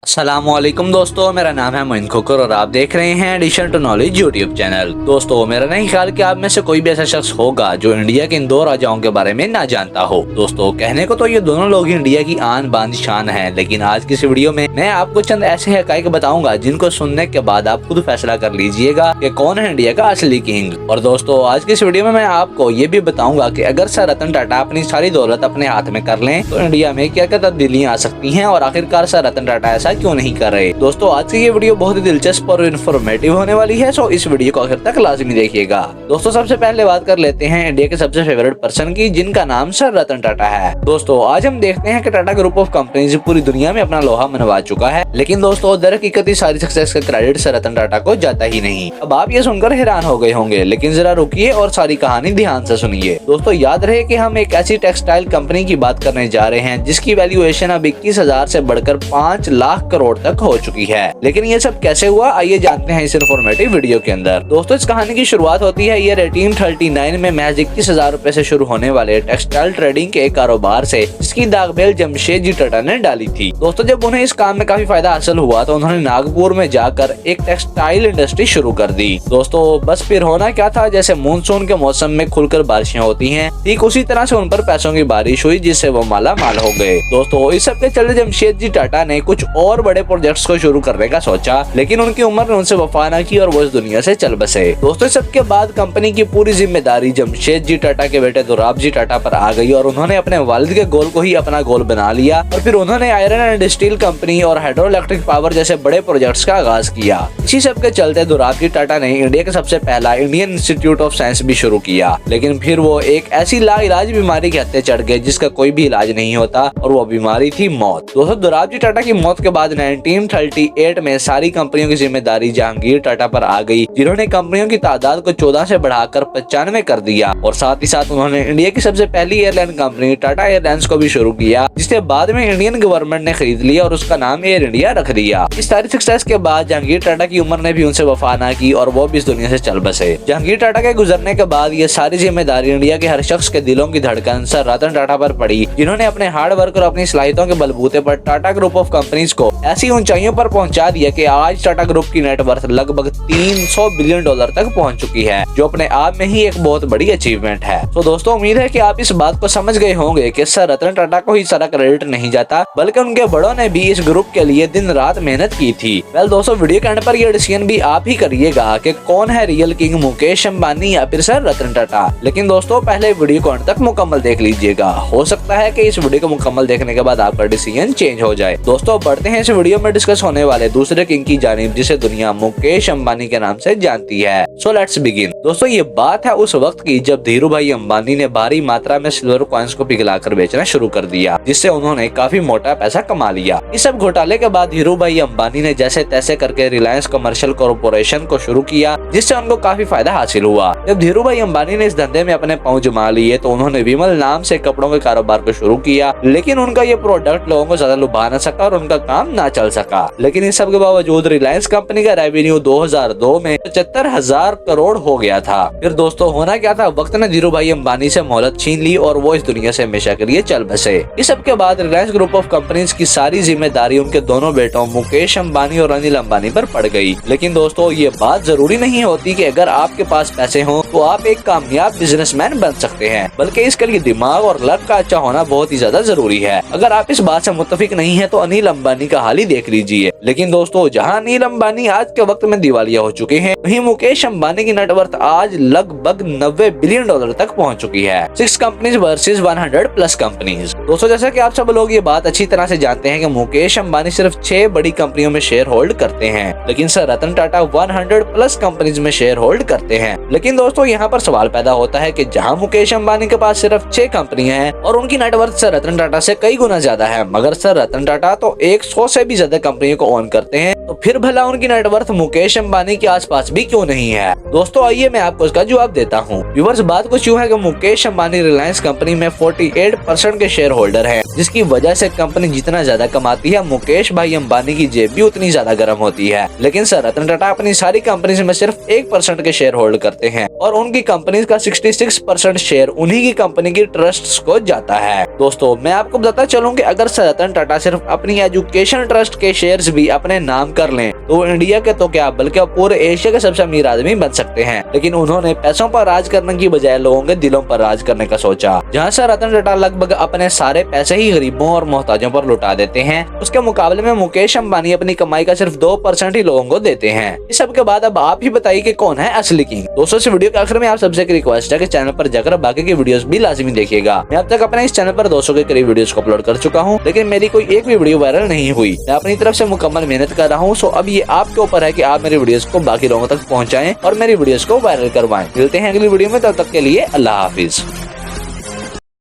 अस्सलामुअलैकुम दोस्तों, मेरा नाम है मोइन खोकर और आप देख रहे हैं addition to knowledge YouTube channel. दोस्तों, मेरा नहीं ख्याल कि आप में से कोई भी ऐसा शख्स होगा जो इंडिया के इन दो राजाओं के बारे में ना जानता हो। दोस्तों, कहने को तो ये दोनों लोग इंडिया की आन बान शान हैं, लेकिन आज की इस वीडियो में मैं आपको चंद ऐसे हकाइक बताऊंगा जिनको सुनने के बाद आप खुद फैसला कर लीजिएगा कि कौन है इंडिया का असली किंग। और दोस्तों, आज की इस वीडियो में मैं आपको ये भी बताऊंगा कि अगर सर रतन टाटा अपनी सारी दौलत अपने हाथ में कर लें तो इंडिया में क्या क्या तब्दीलियां आ सकती हैं और आखिरकार सर रतन टाटा ऐसा क्यों नहीं कर रहे। दोस्तों, आज की ये वीडियो बहुत ही दिलचस्प और इन्फॉर्मेटिव होने वाली है, सो इस वीडियो को आखिर तक लाजमी देखिएगा। दोस्तों, सबसे पहले बात कर लेते हैं इंडिया के सबसे फेवरेट पर्सन की, जिनका नाम सर रतन टाटा है। दोस्तों, आज हम देखते हैं कि टाटा ग्रुप ऑफ कंपनीज पूरी दुनिया में अपना लोहा मनवा चुका है, लेकिन दोस्तों दर हकीकत सारी सक्सेस का क्रेडिट सर रतन टाटा को जाता ही नहीं। अब आप ये सुनकर हैरान हो गए होंगे, लेकिन जरा रुकिए और सारी कहानी ध्यान से सुनिए। दोस्तों, याद रहे कि हम एक ऐसी टेक्सटाइल कंपनी की बात करने जा रहे हैं जिसकी वैल्यूएशन अब 21,000 से बढ़कर 5 लाख करोड़ तक हो चुकी है। लेकिन ये सब कैसे हुआ, आइए जानते हैं इस इन्फॉर्मेटिव वीडियो के अंदर। दोस्तों, इस कहानी की शुरुआत होती है ईयर 1839 में महज 21,000 रुपए से शुरू होने वाले टेक्सटाइल ट्रेडिंग के कारोबार से, जिसकी दागबेल जमशेदजी टाटा ने डाली थी। दोस्तों, जब उन्हें इस काम में काफी फायदा हासिल हुआ तो उन्होंने नागपुर में जाकर एक टेक्सटाइल इंडस्ट्री शुरू कर दी। दोस्तों, बस फिर होना क्या था, जैसे मानसून के मौसम में खुलकर बारिशें होती हैं, ठीक उसी तरह से उन पर पैसों की बारिश हुई, जिससे वो माला माल हो गए। दोस्तों, इस सब के चलते जमशेदजी टाटा ने कुछ और बड़े प्रोजेक्ट्स को शुरू करने का सोचा, लेकिन उनकी उम्र ने उनसे वफा न की और वो इस दुनिया से चल बसे। दोस्तों, सबके बाद कंपनी की पूरी जिम्मेदारी जमशेदजी टाटा के बेटे दोराबजी टाटा पर आ गई और उन्होंने अपने वालिद के गोल को ही अपना गोल बना लिया और फिर उन्होंने आयरन एंड स्टील कंपनी और हाइड्रो इलेक्ट्रिक पावर जैसे बड़े प्रोजेक्ट्स का आगाज किया। इसी सब के चलते दोराबजी टाटा ने इंडिया का सबसे पहला इंडियन इंस्टीट्यूट ऑफ साइंस भी शुरू किया, लेकिन फिर वो एक ऐसी लाइलाज बीमारी के हत्थे चढ़ गए जिसका कोई भी इलाज नहीं होता, और वो बीमारी थी मौत। दोस्तों, दोराबजी टाटा की मौत के बाद 1938 में सारी कंपनियों की जिम्मेदारी जहांगीर टाटा पर आ गई, जिन्होंने कंपनियों की तादाद को 14 से बढ़ाकर 95 कर दिया, और साथ ही साथ उन्होंने इंडिया की सबसे पहली एयरलाइन कंपनी टाटा एयरलाइंस को भी शुरू किया, जिसे बाद में इंडियन गवर्नमेंट ने खरीद लिया और उसका नाम एयर इंडिया रख दिया। इस सारी सक्सेस के बाद जहांगीर टाटा की उम्र ने भी उनसे वफा न की और वो भी इस दुनिया से चल बसे। जहांगीर टाटा के गुजरने के बाद ये सारी जिम्मेदारी इंडिया के हर शख्स के दिलों की धड़कन सर रतन टाटा पर पड़ी, जिन्होंने अपने हार्ड वर्क और अपनी सलाहियतों के बलबूते पर टाटा ग्रुप ऑफ कंपनीज को ऐसी ऊंचाइयों पर पहुंचा दिया कि आज टाटा ग्रुप की नेटवर्थ लगभग 300 बिलियन डॉलर तक पहुंच चुकी है, जो अपने आप में ही एक बहुत बड़ी अचीवमेंट है। तो दोस्तों, उम्मीद है कि आप इस बात को समझ गए होंगे कि सर रतन टाटा को ही सारा क्रेडिट नहीं जाता, बल्कि उनके बड़ों ने भी इस ग्रुप के लिए दिन रात मेहनत की थी। वेल दोस्तों, वीडियो के एंड पर ये डिसीजन भी आप ही करिएगा कि कौन है रियल किंग, मुकेश अंबानी या फिर सर रतन टाटा। लेकिन दोस्तों, पहले वीडियो को अंत तक मुकम्मल देख लीजिएगा, हो सकता है कि इस वीडियो को मुकम्मल देखने के बाद आपका डिसीजन चेंज हो जाए। दोस्तों, बढ़ते हैं इस वीडियो में डिस्कस होने वाले दूसरे किंग की जानिब, जिसे दुनिया मुकेश अंबानी के नाम से जानती है। So let's begin. दोस्तों, ये बात है उस वक्त की जब धीरू भाई अंबानी ने भारी मात्रा में सिल्वर कॉइन्स को पिघलाकर बेचना शुरू कर दिया, जिससे उन्होंने काफी मोटा पैसा कमा लिया। इस सब घोटाले के बाद धीरू भाई अंबानी ने जैसे तैसे करके रिलायंस कमर्शियल कॉर्पोरेशन को शुरू किया, जिससे उनको काफी फायदा हासिल हुआ। जब धीरू भाई अंबानी ने इस धंधे में अपने पांव जमा लिए तो उन्होंने विमल नाम से कपड़ों के कारोबार को शुरू किया, लेकिन उनका ये प्रोडक्ट लोगों को ज्यादा लुभा न सका और उनका काम ना चल सका। लेकिन इस सब के बावजूद रिलायंस कंपनी का रेवेन्यू 2002 में 75,000 करोड़ हो गया था। फिर दोस्तों, होना क्या था, वक्त ने धीरू भाई अंबानी से मोहलत छीन ली और वो इस दुनिया से हमेशा के लिए चल बसे। इस सब के बाद रिलायंस ग्रुप ऑफ कंपनीज की सारी जिम्मेदारी उनके दोनों बेटों मुकेश अंबानी और अनिल अंबानी पर पड़ गई। लेकिन दोस्तों, ये बात जरूरी नहीं होती कि अगर आपके पास पैसे हों तो आप एक कामयाब बिजनेसमैन बन सकते हैं, बल्कि इसके लिए दिमाग और लक का अच्छा होना बहुत ही ज्यादा जरूरी है। अगर आप इस बात से मुत्तफिक नहीं है तो अनिल अंबानी का हाल ही देख लीजिए। लेकिन दोस्तों, जहां अनिल अंबानी आज के वक्त में दिवालिया हो चुके हैं, वहीं मुकेश अंबानी की नेटवर्थ आज लगभग 90 बिलियन डॉलर तक पहुंच चुकी है। 6 कंपनीज वर्सेस 100 प्लस कंपनीज। दोस्तों, जैसा कि आप सब लोग ये बात अच्छी तरह से जानते हैं कि मुकेश अंबानी सिर्फ 6 बड़ी कंपनियों में शेयर होल्ड करते हैं, लेकिन sir Ratan Tata 100 plus companies में शेयर होल्ड करते हैं। लेकिन दोस्तों, यहाँ पर सवाल पैदा होता है कि जहाँ मुकेश अंबानी के पास सिर्फ 6 कंपनियां हैं और उनकी नेटवर्थ सर रतन टाटा से कई गुना ज्यादा है, मगर सर रतन टाटा तो 100 से भी ज्यादा कंपनियों को ओन करते हैं, तो फिर भला उनकी नेटवर्थ मुकेश अंबानी के आसपास भी क्यों नहीं है। दोस्तों, आइए मैं आपको इसका जवाब देता हूँ। व्यूअर्स, बात कुछ यूँ है कि मुकेश अंबानी रिलायंस कंपनी में 48% के शेयर होल्डर है, जिसकी वजह से कंपनी जितना ज्यादा कमाती है, मुकेश भाई अंबानी की जेब भी उतनी ज्यादा गर्म होती है। लेकिन लेकिन सर रतन टाटा अपनी सारी कंपनीज में सिर्फ 1% के शेयर होल्ड करते हैं और उनकी कंपनीज का 66% शेयर उन्हीं की कंपनी की ट्रस्ट को जाता है। दोस्तों मैं आपको बताता चलूं कि अगर सर रतन टाटा सिर्फ अपनी एजुकेशन ट्रस्ट के शेयर्स भी अपने नाम कर लें तो इंडिया के तो क्या बल्कि पूरे एशिया के सबसे अमीर आदमी बन सकते हैं। लेकिन उन्होंने पैसों पर राज करने की बजाय लोगों के दिलों पर राज करने का सोचा। जहां सर रतन टाटा लगभग अपने सारे पैसे ही गरीबों और मोहताजों पर लुटा देते हैं, उसके मुकाबले में मुकेश अंबानी अपनी कमाई का सिर्फ 2% ही लोगों को देते हैं। इस सब के बाद अब आप ही बताइए कि कौन है असली किंग। दोस्तों इस वीडियो के आखिर में आप सबसे एक रिक्वेस्ट है कि चैनल पर जाकर बाकी की वीडियोस भी लाजमी देखिएगा। मैं अब तक अपने इस चैनल पर 200 के करीब वीडियोस को अपलोड कर चुका हूं, लेकिन मेरी कोई एक भी वीडियो वायरल नहीं हुई। मैं अपनी तरफ से मुकम्मल मेहनत कर रहा हूं, सो अब ये आपके ऊपर है कि आप मेरी वीडियोस को बाकी लोगों तक पहुंचाएं और मेरी वीडियोस को वायरल करवाएं। मिलते हैं अगली वीडियो में, तब तक के लिए अल्लाह हाफिज।